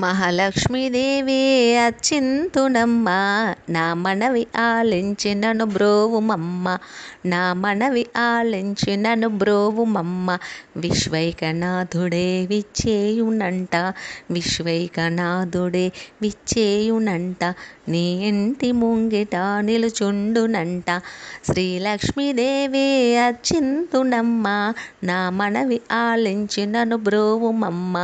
మహాలక్ష్మీదేవి అచ్చింతునమ్మ, నా మనవి ఆలించి నన్ను బ్రోవుమమ్మ, నా మనవి ఆలించి నన్ను బ్రోవుమమ్మ. విశ్వైకనాథుడే విచ్చేయునంట, విశ్వైకనాథుడే విచ్చేయునంట, నీ ఇంటి ముంగిట నిలుచుండునంట. శ్రీలక్ష్మీదేవి అచ్చింతునమ్మ, నా మనవి ఆలించి నన్ను బ్రోవుమమ్మ,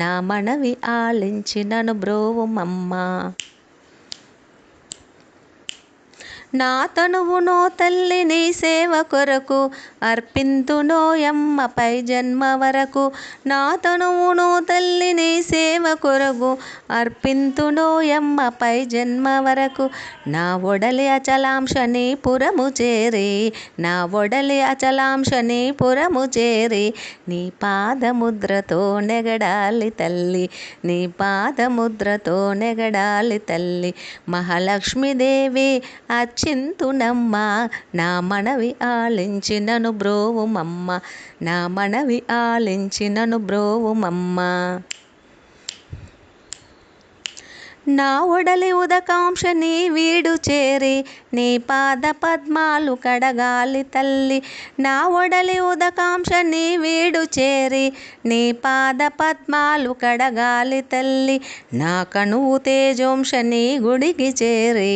నా మనవి ఆలించి నన్ను బ్రోవుమమ్మ. నా తనువునో తల్లి నీ సేవ కొరకు అర్పింతునోయమ్మ పై జన్మ వరకు. నా తనువునో తల్లి నీ సేవ కొరకు అర్పింతునోయమ్మ పై జన్మ వరకు. నా ఒడలి అచలాంశని పురము చేరి, నా ఒడలి అచలాంశని పురము చేరి, నీ పాదముద్రతో నెగడాలి తల్లి, నీ పాదముద్రతో నెగడాలి తల్లి. మహాలక్ష్మీదేవి అచ్చింతునమ్మ, నా మనవి ఆలించి నన్ను బ్రోవుమమ్మ, నా మనవి ఆలించి నన్ను బ్రోవుమమ్మ. నా ఒడలి ఉదకాంక్షని వీడు చేరి, నీ పాద పద్మాలు కడగాలి తల్లి. నా ఒడలి ఉదకాంక్షని వీడు చేరి, నీ పాద పద్మాలు కడగాలి తల్లి. నా కనువు తేజోంశని గుడికి చేరి,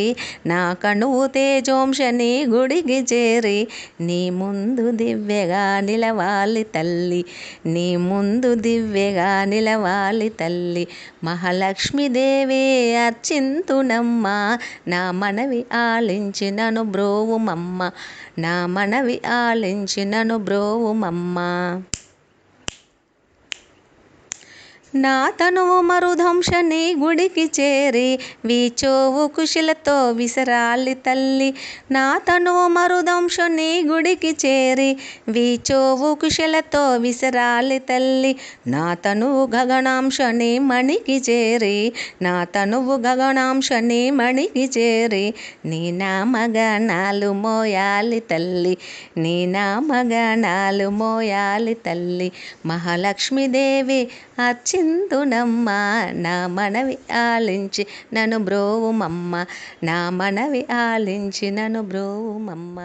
నా కనువు తేజోంశని గుడికి చేరి, నీ ముందు దివ్యగా నిలవాలి తల్లి, నీ ముందు దివ్యగా నిలవాలి తల్లి. మహాలక్ష్మీదేవి అర్చింతునమ్మ, నా మనవి ఆలించి నన్ను బ్రోవుమమ్మ, నా మనవి ఆలించి నన్ను బ్రోవుమమ్మ. నా తనువు మరుదంశని గుడికి చేరి, వీచోవు కుశలతో విసరాలి తల్లి. నా తనువు మరుదంశని గుడికి చేరి, వీచోవు కుశలతో విసరాలి తల్లి. నా తనువు గగనాంశని మణికి చేరి, నా తనువు గగనాంశని మణికి చేరి, నీ నామగానాలు మోయాలి తల్లి, నీ నామగానాలు మోయాలి తల్లి. మహాలక్ష్మీదేవి అచ్చింతునమ్మ, నా మనవి ఆలించి నన్ను బ్రోవుమమ్మ, నా మనవి ఆలించి నన్ను బ్రోవుమమ్మ.